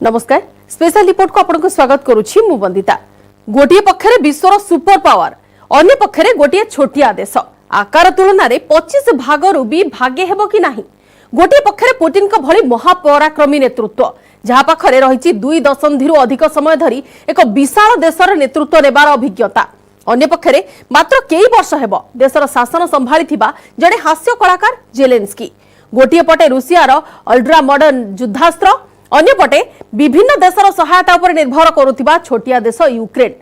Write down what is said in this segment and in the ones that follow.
नमस्कार special report को आपको स्वागत करुछि मु वंदिता। गोटे पक्षरे विश्वर सुपर पावर अन्य पक्षरे गोटे छोटिया देश आकार तुलन में 25 भागरु भी भागे हेबो कि नाही। गोटे पक्षरे पुतिन का भली महापराक्रमी नेतृत्व जहाँ पाखरे रही 2 दशंधि अधिक समय धरी एक विशाल देशर नेतृत्व नेबार अभिज्ञता। अन्य पक्षरे मात्र कई वर्ष हेबो देशर शासन संभाली जड़े हास्य कलाकार जेलेंस्की। गोटे पटे रूसियार अल्ट्रा मॉडर्न युद्धास्त्र अन्य पटे विभिन्न देशर सहायता उपर निर्भर करुथिबा छोटिया देश यूक्रेन।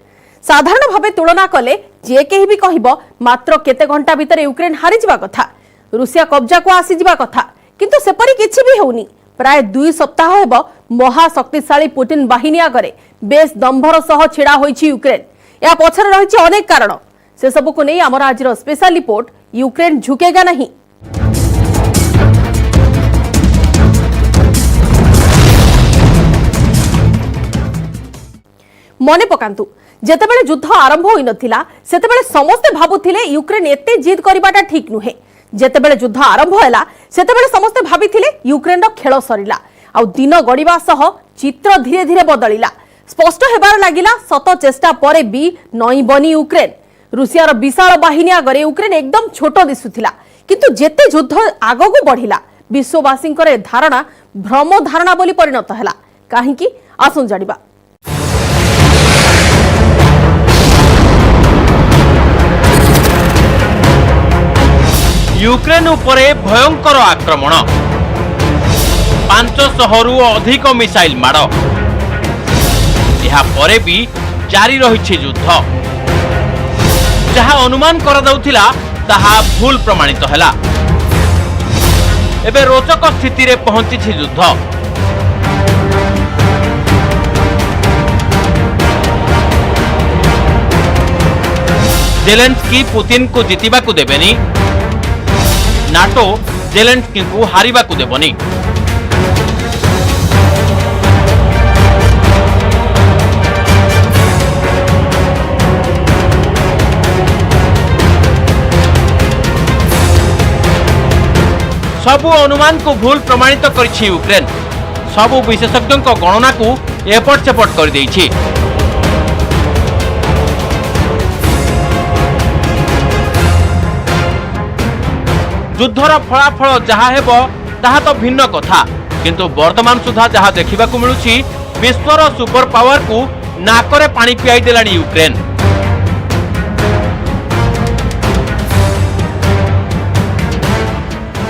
साधारण भावे तुलना कले जे केही भी कहिबो मात्र केते घंटा भितर यूक्रेन हारि जिबा कथा, रूसिया कब्जा को आसी जिबा कथा, किंतु सेपरि किछि भी होउनी। प्राय 2 सप्ताह हेबो महाशक्तिशाली पुतिन बाहिनी आगरे बेस दंभर सह छिड़ा होइछि यूक्रेन। या पछरे रहिछि अनेक कारण। से सब को नै हमर आजिर स्पेशल रिपोर्ट यूक्रेन झुकेगा नहीं। मने पकांतु जेतेबेले युद्ध आरंभ होई नथिला सेतेबेले समस्त भाबुथिले यूक्रेन एते जिद करिबाटा ठीक नुहे। जेतेबेले युद्ध आरंभ होला सेतेबेले समस्त भाबिथिले यूक्रेन रो खेल सरिला आ दिन गडिबा सह चित्र धीरे धीरे बदलिला। स्पष्ट हेबार लागिला सत चेष्टा परे भी नई बनी यूक्रेन। रूसियार विशाल बाहिनी आगरे यूक्रेन एकदम छोट दिसुथिला, किंतु जेते युद्ध आगकु बढ़िला विश्ववासींकर धारणा भ्रम धारणा बोली परिणत हैला। काहेकि आसुन जानिबा। यूक्रेन उपरे भयंकर आक्रमण, 500 रु अधिक मिसाइल माड़, परे भी जारी रही युद्ध। जहाँ अनुमान करा ताहा भूल प्रमाणित हैला। एबे रोचक स्थिति रे पहुंची युद्ध। जेलेंस्की पुतिन को जितिबा को देबेनी, नाटो जेलेंस्की को हारिबा को देबनी। सबु अनुमान को भूल प्रमाणित करिछि यूक्रेन। सबु विशेषज्ञों को गणना को एपट सेपट कर देइछि। युद्धर फलाफल जहाँ हेब ताहा तो भिन्न कथा, किंतु वर्तमान सुधा जहाँ देखा मिलुछि विश्वर सुपर पावर को नाकरे पानी पियाई देलानी यूक्रेन।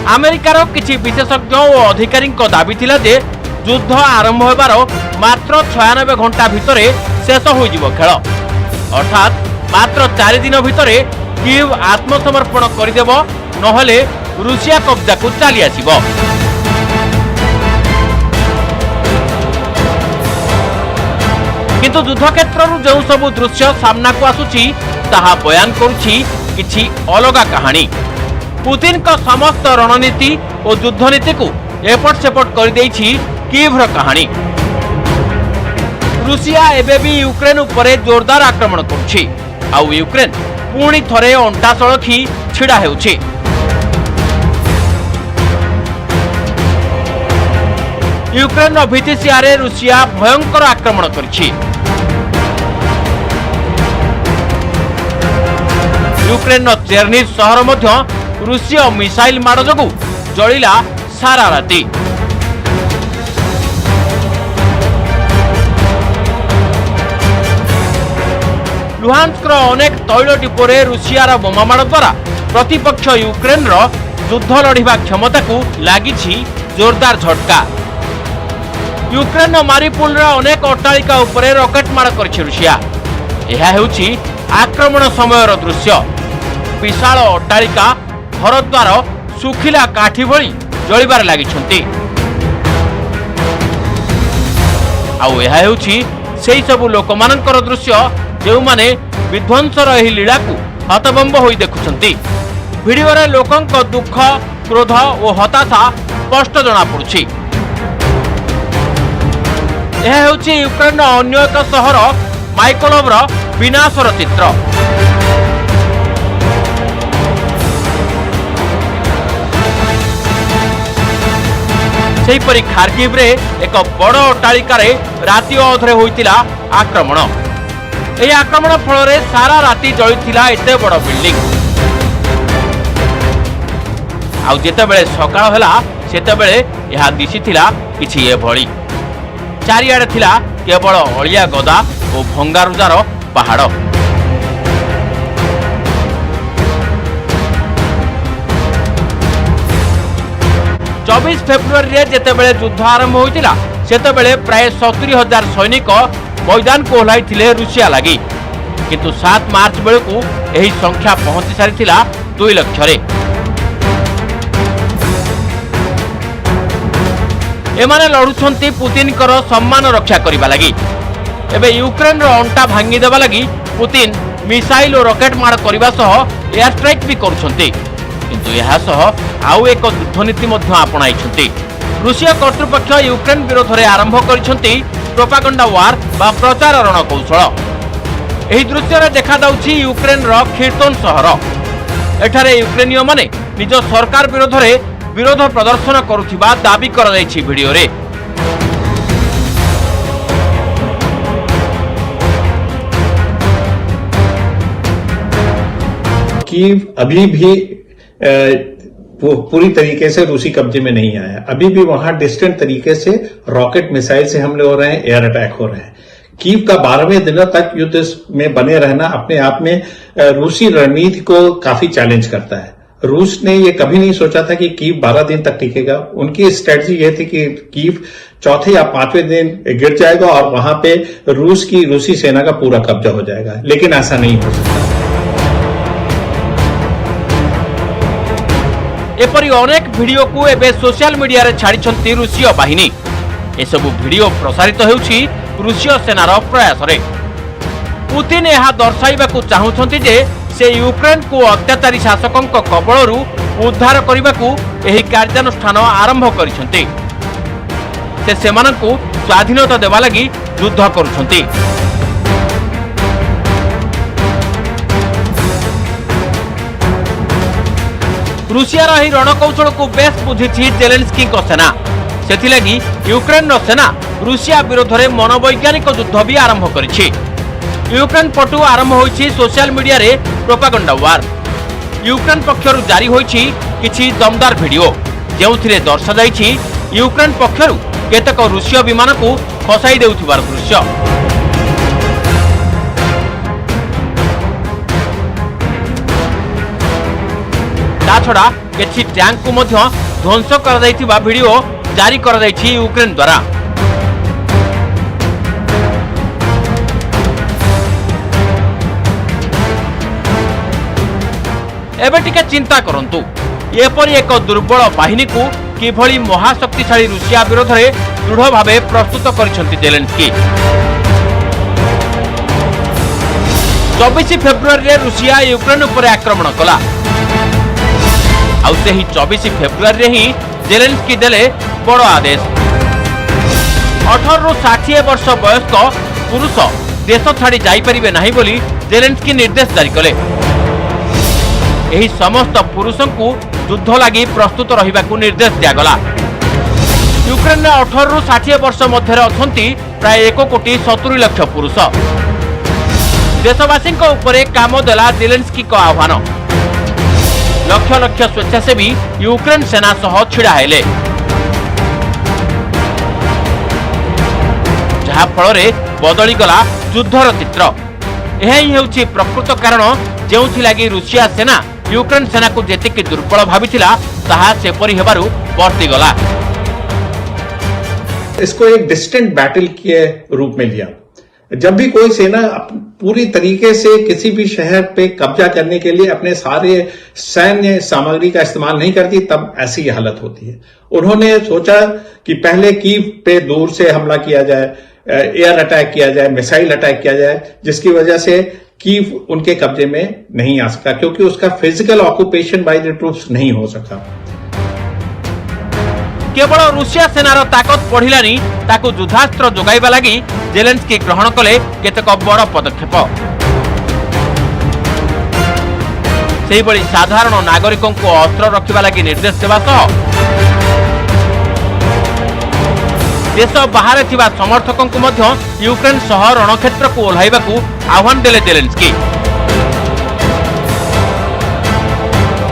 अमेरिकार किछि विशेषज्ञ और अधिकारी दाबी थिला जे युद्ध आरंभ होबार मात्र 96 घंटा भितरे शेष हो जिवो खेल, अर्थात मात्र 4 दिन भितरे कीव आत्मसमर्पण करदेव, नहले रूसिया कब्जा को चली आसिबो। किंतु युद्ध क्षेत्र जो सब दृश्य सामना को आसुची ताहा बयान करुछि किछि अलगा कहानी। पुतिन का समस्त रणनीति और युद्ध नीति को एपट सेपट कर देइछि कीव्र कहानी। रूसिया एबे भी यूक्रेन उपरे जोरदार आक्रमण करुछि आउ यूक्रेन पुणी थरे अंटा सळखी छिड़ा हेउछि। यूक्रेन भितिसियारे रूसिया भयंकर आक्रमण करिछि। यूक्रेन चेर्निव शहर मध्य रूसीय मिसाइल माड़ जोगु जलिला सारा राति। लुहान्स्क अनेक तैल डिपोरे रूसियार बोमा माड़ द्वारा प्रतिपक्ष यूक्रेन युद्ध लड़िबा क्षमता को लागिछि जोरदार झटका। यूक्रेन मारिपुल अनेक अट्टालिका उपरे रॉकेट माड़ करिछि रूसिया। यह हेउछि आक्रमण समयर दृश्य। विशाल अट्टालिका घरद्वार सुखिला काठी भली जलिबार लागिछन्ति। आउ यह हेउछि सेही सबु लोकमानकर दृश्य जो माने विध्वंसर एही लीला को हतबंब होई देखुछन्ति। वीडियो रे लोकंक दुख, क्रोध और हताशा स्पष्ट जना पड़ुछि। यह हेउछि यूक्रेन अन्य एक सहर माइकोलोवर विनाशर चित्र। सेहीपरि खार्किव रे एक बड़ अट्टालिकारे राति अधरे होइतिला आक्रमण। एही आक्रमण फल सारा राति जलिथिला एते बड़ बिल्डिंग। आउ जेतेबेले सकाळ होला सेतेबेले यह दिशिथिला किछि एभଳି। चारिआडे थिला केवल अलिया गदा और भंगारुजार पहाड़। चौबीस फेब्रुआरी जेतेबेले युद्ध आरंभ होइतिला सेतेबेले प्राय 70,000 सैनिक मैदान को ओह्लाइथिले रुषिया लागि, किंतु 7 मार्च बेलकू एही संख्या पहुंची सारिथिला 2 लाख रे। एमाने लड़ुछंती पुतिन कर सम्मान रक्षा करबा लागि। एबे यूक्रेन रो अंटा भांगी देबा लागि पुतिन मिसाइल और रॉकेट मार करबा सह एयर स्ट्राइक भी करूछंती, किंतु यहा सह आउ एक युद्धनीति मध्य आपणाइछंती। रूसिया कर्तृपक्ष यूक्रेन विरोध रे आरंभ करिछंती प्रोपागंडा वार बा प्रचार रणकौशल। एही दृश्य रे देखा दाउछि यूक्रेन रो खिर्तोन शहर। एठारे यूक्रेनियो माने निज सरकार विरोध रे विरोध प्रदर्शन करुथिबा दाबी कर दैछि वीडियो रे। कीव अभी भी पूरी तरीके से रूसी कब्जे में नहीं आया। अभी भी वहां डिस्टेंट तरीके से रॉकेट मिसाइल से हमले हो रहे हैं, एयर अटैक हो रहे हैं। कीव का 12वें दिनों तक युद्ध में बने रहना अपने आप में रूसी रणनीति को काफी चैलेंज करता है। रूस ने ये कभी नहीं सोचा था कि कीव 12 दिन तक टिकेगा। उनकी स्ट्रेटजी ये थी कि कीव चौथे या 5वें दिन गिर जाएगा और वहां पे रूसी सेना का पूरा कब्जा हो जाएगा, लेकिन ऐसा नहीं हो सकता। एपरी अनेक वीडियो को एबे सोशल मीडिया रे छाड़िछंती रूसीय बाहिनी। एसबु वीडियो प्रसारित हेउछि रूसीय सेनार प्रयास रे। पुतिन यह दर्शाइबाकू चाहुछंती जे से यूक्रेन को अत्याचारी शासकों कबलरू उद्धार करने एही कार्यानुष्ठान आरंभ करिसंती। से सेमानंकु स्वाधीनता देवा लगी युद्ध करुछंती। रूसिया रही रणकौशल को बेस बुझी जेलेन्स्की को सेना। सेथिलागी यूक्रेन रो सेना रूसिया विरोध में मनोवैज्ञानिक युद्ध भी आरंभ करिछि। यूक्रेन पटु आरंभ होइछि सोशल मीडिया रे प्रोपागंडा वार। यूक्रेन पक्षरु जारी होइछि किछि दमदार वीडियो जेउथिरे दर्शा जाइछि यूक्रेन पक्षरु केतक रूसीय विमान को खसाई देउथिबार दृश्य। ताछड़ा किछि टैंक को मध्य ध्वंस कर दैथिबा वीडियो जारी कर दैछि यूक्रेन द्वारा। एबे टिके चिंता करंतु एपरि एक दुर्बल बाहिनी को किभली महाशक्तिशाली रूसिया विरोध में दृढ़ भावे प्रस्तुत करिसंती जेलेन्स्की। 24 फेब्रुआरी रे रूसिया यूक्रेन उपर आक्रमण कला। आउ सेही 24 फेब्रुआरी रे ही जेलेन्स्की देले बड़ आदेश। 18 रु 60 वर्ष वयस्क पुरुष देश छाड़ी जाई परिबे नाही बोली जेलेन्स्की निर्देश जारी कले। एही समस्त पुरुषों को युद्ध लगी प्रस्तुत रहिबा को निर्देश दियागला। यूक्रेन में 18 रु 60 वर्ष मध्य अछंती प्राय 1,70,00,000 पुरुष। देशवासी उपरे काम देला जेलेन्स्की को आह्वान। लक्ष लक्ष स्वेच्छासेवी यूक्रेन सेना सह छिड़ा हेले, जहा फल बदली गला युद्धर चित्र। यही हेउछि प्रकृत कारण जेउथि लागि रूसिया सेना यूक्रेन सेना को जेतिक दुर्बल भाविथिला ताहा सेपरि हेबारु वर्ती गला। इसको एक डिस्टेंट बैटल के रूप में लिया। जब भी कोई सेना पूरी तरीके से किसी भी शहर पे कब्जा करने के लिए अपने सारे सैन्य सामग्री का इस्तेमाल नहीं करती, तब ऐसी हालत होती है। उन्होंने सोचा कि पहले कीव पे दूर से हमला किया जाए, एयर अटैक किया जाए, मिसाइल अटैक किया जाए, जिसकी वजह से कीव उनके कब्जे में नहीं आ सकता, क्योंकि उसका physical occupation by the troops नहीं हो सकता। केवल रूसिया सेनार ताकत बढ़िलानी ताकू युद्धास्त्र जोगाइबा लागि जेलेन्स्की ग्रहण कले केतेक बड़ पदक्षेप। सेहिभଳି साधारण नागरिकों को अस्त्र रखिबा लागि निर्देश देबा सह देश बाहर थिबा समर्थकों को मध्य यूक्रेन सह रणक्षेत्र को ओह्लाइबाकू आह्वान देले जेलेन्स्की।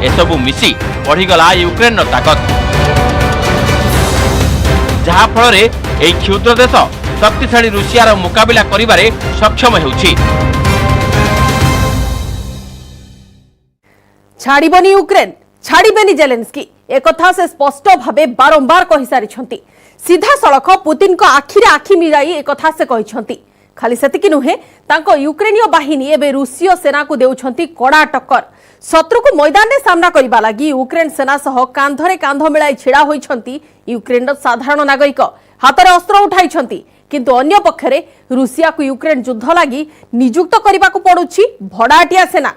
एसबू मिसी बढ़ीगला यूक्रेन ताकत, जहा फल एही क्षुद्र देश शक्तिशाली रूसियार मुकाबिला करिबारे सक्षम हेउछि। छाड़िबनी यूक्रेन, छाड़िबेनी जेलेन्स्की एकथा से स्पष्ट भावे बारंबार कहि सारिछंती। सीधा सड़क पुतिन को आखिरे आखि मिलाई एकथा से कहिछंती। खाली सेतिकी नुहे, तांको यूक्रेनीय बाहिनी एबे रूसीय सेना को देउछंती कड़ा टक्कर। शत्रु को मैदान में सामना करबा लागि यूक्रेन सेना सह कांधरे कांध मिलाई छिड़ा होइछंती यूक्रेन साधारण नागरिक, हाथ में अस्त्र उठाइछंती। किंतु अन्य पक्षरे रूसिया को यूक्रेन युद्ध लागि नियुक्त करबा को पड़ुछि भड़ाटिया सेना।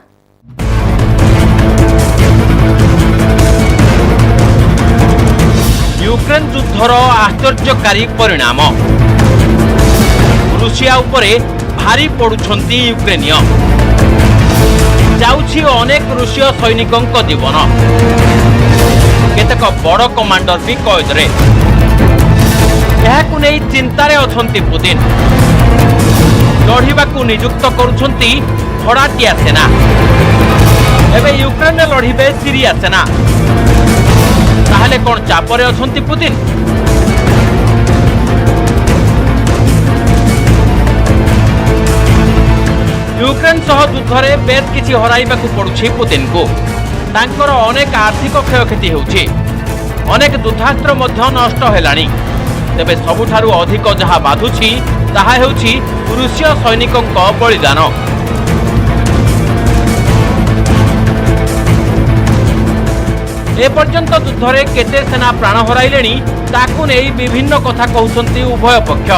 यूक्रेन युद्धर आश्चर्यकारी परिणाम, रूसिया उपरे भारी पड़ुछंती यूक्रेनीय। जाउछि अनेक रूसीय सैनिकों जीवन, केतेक बड़ कमांडर भी कैदरे। एहाकु नै चिंतारे अछंती पुतिन। लढ़िबाकू नियुक्त करुछंती भड़ाटिया सेना। एबे यूक्रेन लढ़िबे सीरिया सेना। ताहले कोन चापरे अछंती पुतिन? यूक्रेन सह युद्धरे बेस किछि हराइबाकू पड़ुछि पुतिन को। तांकर अनेक आर्थिक क्षयक्षति हेउछि, अनेक युद्धास्त्र मध्य नष्ट हेलाणी। तेबे सबुठारु अधिक जहा बाधुछि ताहा हेउछि रूसीय सैनिकों बलिदान। ए पर्यंत युद्धरे केते सेना प्राण हराइलेणी ताकू नेई विभिन्न कथा कहउछंती उभय पक्ष।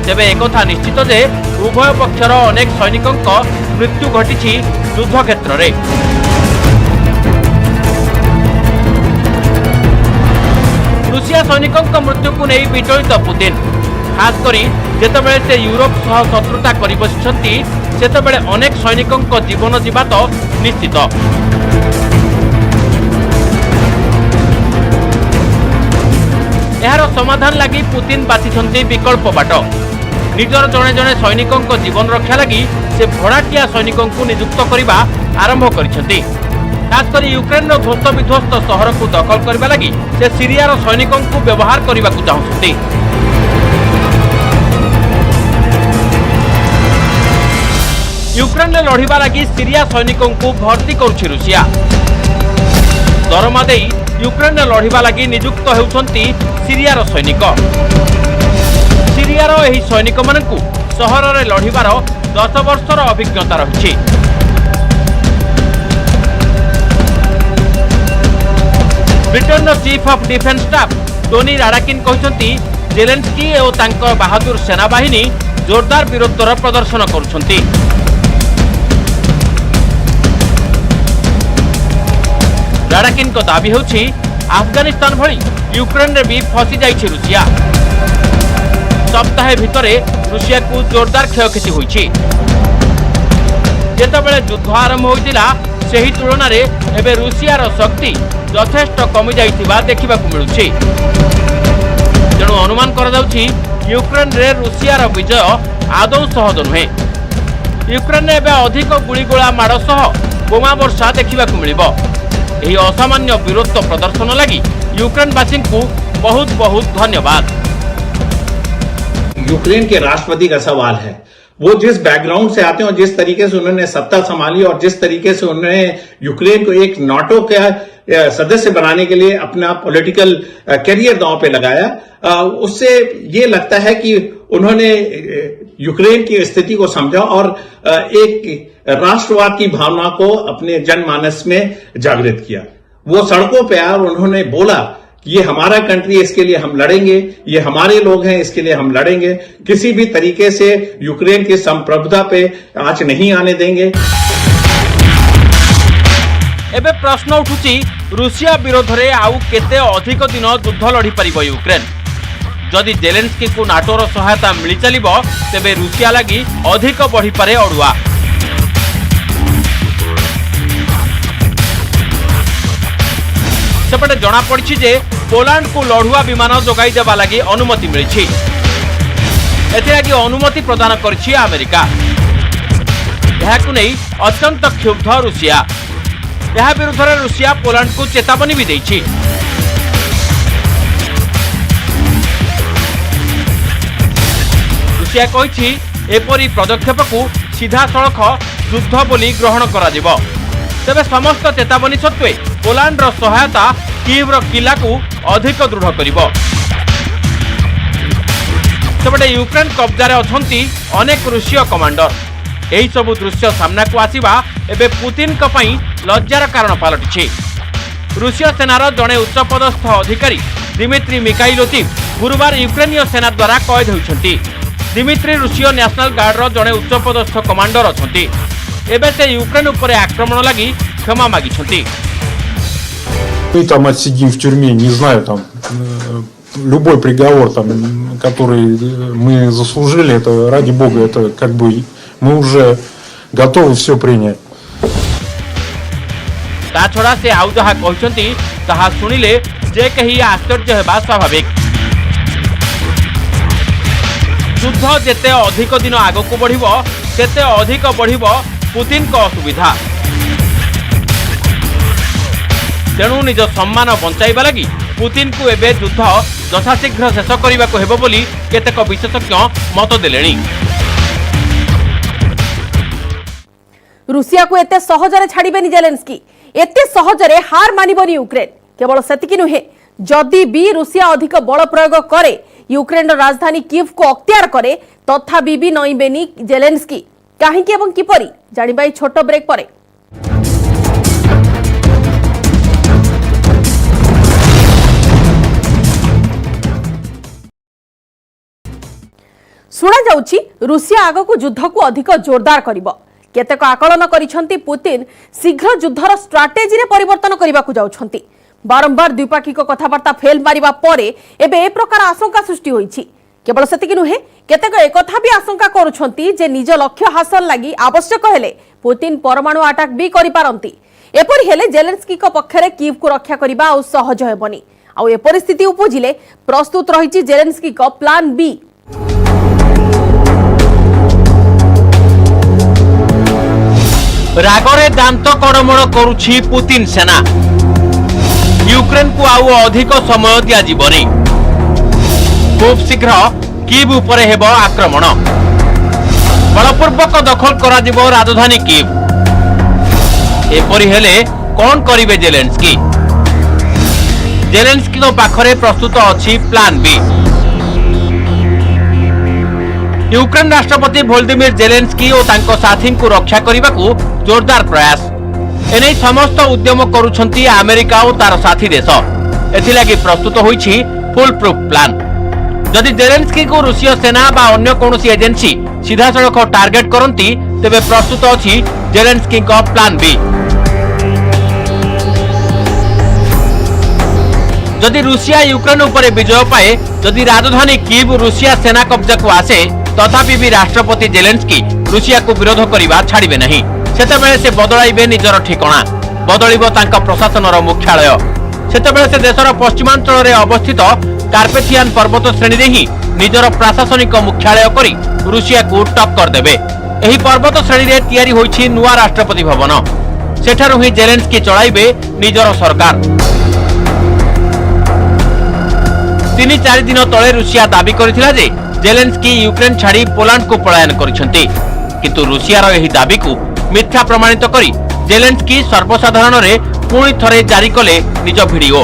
तेबे एकथा निश्चित जे उभय पक्षर अनेक सैनिकों मृत्यु घटिछि युद्ध क्षेत्र रे। रूसिया सैनिकों मृत्यु को नहीं विचलित पुतिन, खास करी जेतेबेले से यूरोप सह शत्रुता करि बसिछंती सेतेबेले अनेक सैनिकों जीवन जीवा तो निश्चित। एहार समाधान लगी पुतिन बाछिछंती विकल्प बाट। निजर जणे जणे सैनिकों जीवन रक्षा लगी से भड़ाटिया सैनिकों को नियुक्त करने आरंभ करिछंती। खासकर यूक्रेन ध्वस्त विध्वस्त सहर को दखल करने लगी से सीरियार सैनिकों को व्यवहार करने को चाहते। यूक्रेन लड़िबा लगी सीरिया सैनिकों को भर्ती करुछि रूसिया। दरमा दे यूक्रेन लड़िबा लगी नियुक्त हेउछंती सीरियार सैनिक। सीरियार एही सैनिक मानकु सहर रे लड़िबार 10 वर्षर अभिज्ञता रहिछि। Britain chief of defence staff Tony Radakin कहते जेलेन्स्की और तांकर बहादुर सेनाबाहिनी जोरदार वीरत्वर प्रदर्शन करुछंती। राडाकिन को दाबी होछि अफगानिस्तान भली यूक्रेन रे भी फसी जाइछि रूसिया। सप्ताह भितरे रूसिया को जोरदार क्षयक्षति होइछि। जेतेबेले युद्ध आरंभ होइतिला सेही तुलना रे एबे रूसियार शक्ति यथेष्ट कमी जाइतिबा देखिबाकू मिलुछि। तेणु अनुमान करा जाउछि यूक्रेन रे रूसियार विजय आदौ सहज नुहे। यूक्रेन रे एबे अधिक गुळीगोळा माड़ सह बोमा वर्षा देखिबाकू मिलिबो। एही असामान्य वीरत्व प्रदर्शन लगी यूक्रेनवासी को बहुत बहुत धन्यवाद। यूक्रेन के राष्ट्रपति का सवाल है, वो जिस बैकग्राउंड से आते हैं और जिस तरीके से उन्होंने सत्ता संभाली और जिस तरीके से उन्होंने यूक्रेन को एक नाटो का सदस्य बनाने के लिए अपना पॉलिटिकल करियर दांव पे लगाया, उससे ये लगता है कि उन्होंने यूक्रेन की स्थिति को समझा और एक राष्ट्रवाद की भावना को अपने जनमानस में जागृत किया। वो सड़कों पे आए और उन्होंने बोला ये हमारा कंट्री, इसके लिए हम लड़ेंगे, ये हमारे लोग हैं, इसके लिए हम लड़ेंगे, किसी भी तरीके से यूक्रेन की संप्रभुता पे आंच नहीं आने देंगे। एबे प्रश्न उठुची रूसिया विरोध रे आउ केते अधिक दिन युद्ध लड़ी परिबो यूक्रेन? जदि जेलेन्स्की को नाटोर सहायता मिली चलिबो तेबे रूसिया लगी अधिक बढ़ी पारे अड़ुआ। सेपटे जना पड़ी जे पोलैंड को लड़ुआ विमान जोगाई देवा लगी अनुमति मिली। एथिलागि अनुमति प्रदान करिछि अमेरिका। एहाकु नै अत्यंत क्षुब्ध रुषिया। यह विरुद्ध में रुषिया पोलैंड को चेतावनी भी देछि। रुषिया कहिछि एपरी पदक्षेप को सीधा सड़क युद्ध बोली ग्रहण करा जिवो। तेबे समस्त चेतावनी सत्वे पोलैंड रो सहायता कीव रो किला को अधिक दृढ़ करिवो। सेपटे यूक्रेन कब्जारे अछंती अनेक रूसीय कमांडर। एही सबु दृश्य सामना को आसीबा एबे पुतिन को पई लज्जार कारण पालटिछि। रूसीय सेनार जड़े उच्चपदस्थ अधिकारी दिमित्री मिखाइलोव गुरुवार यूक्रेनीय सेना द्वारा कैद होइछंती। दिमित्री रूसीय नेशनल गार्डर जड़े उच्चपदस्थ कमांडर अछंती। एबे से यूक्रेन उपरे आक्रमण लागि क्षमा मागिछंती। Мы там отсидим в тюрьме, не знаю, там любой приговор, там, который мы заслужили, это ради Бога, это как бы мы уже готовы все принять. ता छड़ा से आउ जहा कहछंती ताहा सुनिले जे कही आश्चर्य हेबा स्वाभाविक। युद्ध जेते अधिक दिन आगको बढ़िबो सेते अधिक बढ़िबो पुतिन को असुविधा। तेणु निज सम्मान बंचाइबा लगी पुतिन को एबे युद्ध यथाशीघ्र शेष करने को हेबो बोली केतेक विशेषज्ञ मत देलेनी। रूसिया को एते सहजरे छाड़िबेनी जेलेंस्की। एते सहजरे हार मानिबनी यूक्रेन। केवल सेतिकी नुहे, जदि भी रूसिया अधिक बल प्रयोग करे, यूक्रेन राजधानी कीव को अख्तियार करे, तथापि भी नईबेनी जेलेंस्की। काहेकि एवं किपरि जानिबा छोट ब्रेक परे। शुणा जाउछि रूसिया आगको युद्ध को अधिक जोरदार करिबो। केतेक आकलन करिसंती पुतिन शीघ्र युद्धर स्ट्राटेजी रे परिवर्तन करिबाकू जाउछंती। बारंबार द्विपाक्षिक कथाबार्ता फेल मारिबा परे एबे ए प्रकार आशंका सृष्टि होईछि। केवल सेतिकी नुहे, केतेक एकथा भी आशंका करूछंती जे निज लक्ष्य हासिल लागि आवश्यक हेले पुतिन परमाणु अटैक भी करि पारंती। एपरि हेले जेलेंस्की को पक्षरे कीव को रक्षा करिबा आ सहज हेबनी। आ ए परिस्थिति उपजिले प्रस्तुत रहिछि जेलेंस्की को प्लान बी। रागरे दांत कड़मड़ करुछि पुतिन सेना। यूक्रेन को आउ अधिक समय दिया जीवनी। खूब शीघ्र कीव उपरे हेबो आक्रमण। बलपूर्वक दखल करा जिवो राजधानी कीव। एपरि हेले कोन करिवे जेलेंस्की? जेलेंस्की को पाखरे प्रस्तुत अछि प्लान बी। यूक्रेन राष्ट्रपति वोलोदिमिर जेलेंस्की और तांको साथी को रक्षा करने को जोरदार प्रयास। एने समस्त उद्यम करुछंती अमेरिका और तार साथी देश। एथिलागि प्रस्तुत होईछि फुल प्रूफ प्लान। जदि जेलेंस्की को रूसीय सेना बा अन्य कोनोसी एजेंसी सीधा सड़क टार्गेट करंती तेबे प्रस्तुत अछि जेलेंस्की को प्लान बी। जदि रूसिया यूक्रेन उपरे विजय पाए, जदि राजधानी कीव रूसिया सेना कब्जा को आसे, तथापि भी राष्ट्रपति जेलेंस्की रूसिया को विरोध करबा छाड़िबे नहीं। सेतेबेले से बदलाइबे निजर ठिकाना, बदलिबो तांका प्रशासनर मुख्यालय। सेतेबेले से देशर पश्चिमांचल रे अवस्थित कार्पेथियान पर्वत श्रेणी रे ही निजर प्रशासनिक मुख्यालय करी रूसिया को टक्कर देबे। एही पर्वत श्रेणी रे तयारी होईछि नुवा राष्ट्रपति भवन। सेठारु ही जेलेंस्की चलाइबे निजर सरकार। 3-4 दिन तले रूसिया दाबी करथिला जे जेलेंस्की यूक्रेन छाड़ी पोलैंड को पलायन करिसंती। किंतु रूसियार एही दाबी को मिथ्या प्रमाणित करी जेलेंस्की सर्वसाधारण रे पुणी थरे जारी कले निज वीडियो।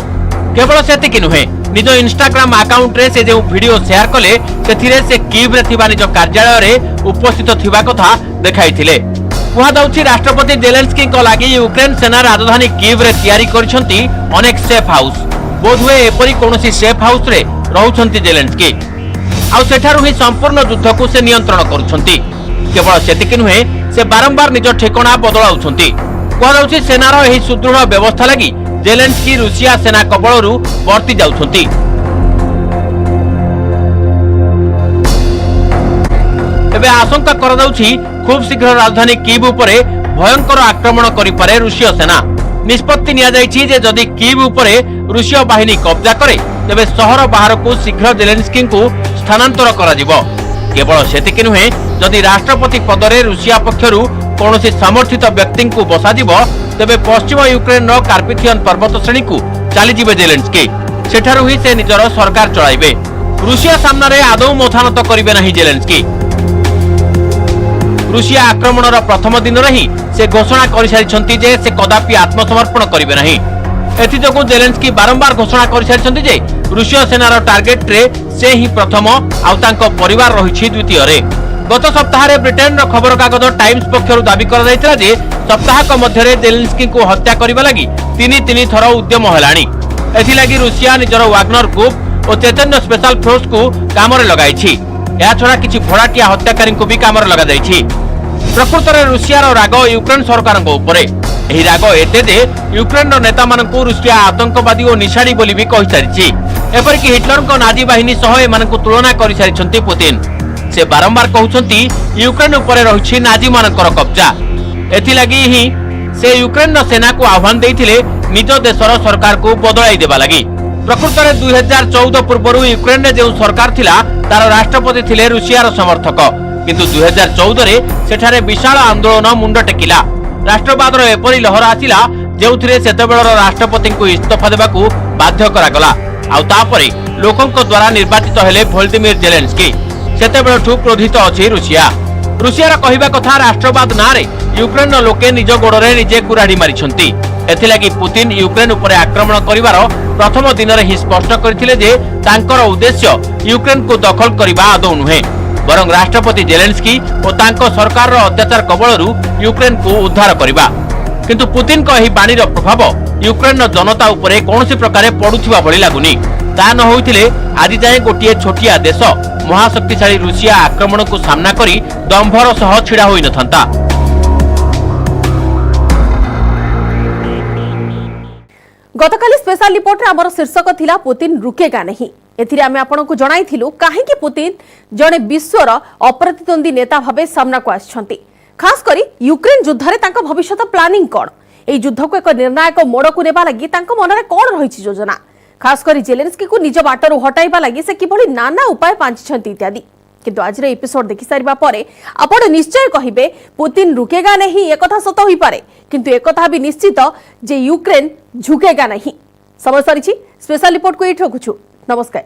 केवल सेतिकी नुहे, निज इंस्टाग्राम अकाउंट रे से जो वीडियो शेयर कले सेथिरे से कीव रे थिबा निज कार्यालय रे उपस्थित थिबा कथा देखाइथिले। कुहा जाउछि राष्ट्रपति जेलेंस्की को लागि यूक्रेन सेना राजधानी कीव रे तयारी करिसंती अनेक सेफ हाउस। बोधवे एपरी कोनोसी सेफ हाउस रे रहुछंती जेलेंस्की। आउ सेठारु ही संपूर्ण युद्ध को से नियंत्रण करुछंती। केवल सेतिकी नुहे, से बारंबार निज ठिकाना बदलाउछंती। कहलाउछि सेनार एही सुदृढ़ व्यवस्था लागि जेलेंस्की रूसिया सेना कबळरू वर्ती जाउछंती। एबे आशंका करा जाउछि खूब शीघ्र राजधानी कीव उपरे भयंकर आक्रमण करि पारे रूसिया सेना। निष्पत्ति निया जाइछि जे जदि कीव उपरे रूसिया बाहिनी कब्जा करे तेबे शहर बाहर को शीघ्र जेलेंस्की को स्थानांतर करा जिवो। केवल सेतिक नुहे जदि राष्ट्रपति पदरे रुषिया पक्षरु कौनसी समर्थित व्यक्ति को बसाजिब तेबे पश्चिम यूक्रेन कार्पेथियन पर्वत श्रेणी को चलीजे जेलेन्स्की सेठारु ही से निजर सरकार चलाइबे। रुषिया सामने आदौ मथानत करिबे नहीं जेलेन्स्की। रुषिया आक्रमणर प्रथम दिन ही से घोषणा कर सारी जे से कदापि आत्मसमर्पण करिबे नहीं। एथिजोगु जेलेन्स्की बारंबार घोषणा कर सारी जे रुषीय सेनार टार्गेट रे से ही प्रथम आउ तांको परिवार रहिछि द्वितीय रे। गत सप्ताह ब्रिटेन खबर कागज टाइम्स पक्षरु दाबी कर दैतिला जे सप्ताहक मध्यरे जेलेन्स्की को हत्या करिबा लागि तीन थर उद्यम हेलाणी। एथि लागि रुषिया निजर वाग्नर ग्रुप और चैतन्य स्पेशल फोर्स को काम रे लगाइछि। या छड़ा किछि भड़ाटिया हत्याकारी को भी काम रे लगा जाइछि। प्रकृत में रुषियार राग यूक्रेन सरकार उपरे एही राग एते जे यूक्रेन नेता मानकु रुषिया आतंकवादी और निशाणी बोली भी कहि सारिछि। एपरिक हिटलर को नाजी बाहिनी सह एमानकु तुलना करि सारिछन्ति पुतिन। से बारंबार कहउछन्ति यूक्रेन उपरे रहिछि नाजी मानकर कब्जा। एथि लागि ही से यूक्रेन सेना को आह्वान देइथिले निज देशर सरकार को बदलाई देबा लागि। प्रकृत में 2014 पूर्व यूक्रेन रे जो सरकार थिला तार राष्ट्रपति थिले रुषियार समर्थक, किंतु 2014 रे सेठारे विशाल आंदोलन मुंड टेकिला। राष्ट्रवादर एपरी लहर आसिला जेउथिरे सेतेबेलर राष्ट्रपति को इस्तीफा देबाकू बाध्य करागला। आउ तापरे लोकंक द्वारा निर्वाचित हेले वोलोदिमिर जेलेन्स्की। सेतेबेलठू क्रोधित अछि रुषिया। रुषियार कहिबा कथा राष्ट्रवाद नारे यूक्रेन लोके निज गोड़रे निजे कुराड़ी मारिछन्ति। एथिलागि पुतिन यूक्रेन उपरे आक्रमण करिवार प्रथम दिन ही स्पष्ट करथिले जे तांकर उद्देश्य यूक्रेन को दखल करिबा आदौ नुहे, बरं राष्ट्रपति जेलेन्स्की और तांको सरकार अत्याचार कबलरू यूक्रेन को उद्धार करिबा। किंतु पुतिन को एही बाणीर प्रभाव यूक्रेन जनता उपरे कौनसी प्रकारे पडुथिबा भली लागुनी। ता न होइथिले आज जाए गोटिए छोटिया देश महाशक्तिशाली रुषिया आक्रमण को सामना करी दंभर सह छिड़ा होई नथंता। गतकाली स्पेशल रिपोर्ट रे हमर शीर्षक थिला पुतिन रुकेगा नहीं। एथिरे आमे आपनको जणाइथिलु काहेकि पुतिन जणे विश्वर अप्रतिद्वंदी नेता भाबे सामना को आछंती। खास करी यूक्रेन युद्ध रे तांको भविष्यत प्लानिंग कोन, ए युद्ध को एक निर्णायक मोड़ को नेबा लागि तांको मनरे कोन रहिछि योजना, खास करी जेलेन्स्की को निज बाटरु हटाइबा लागि से किभली नाना उपाय पांचिछंती इत्यादि। किंतु आज रे एपिसोड देखि सारिबा परे आपण निश्चय कहिबे पुतिन रुकेगा नहीं। एकथा सत होई पारे, किंतु एकथा भी निश्चित जे यूक्रेन झुकेगा नहीं। समय सरीछि। स्पेशल रिपोर्ट को एठ रखुछु। नमस्कार।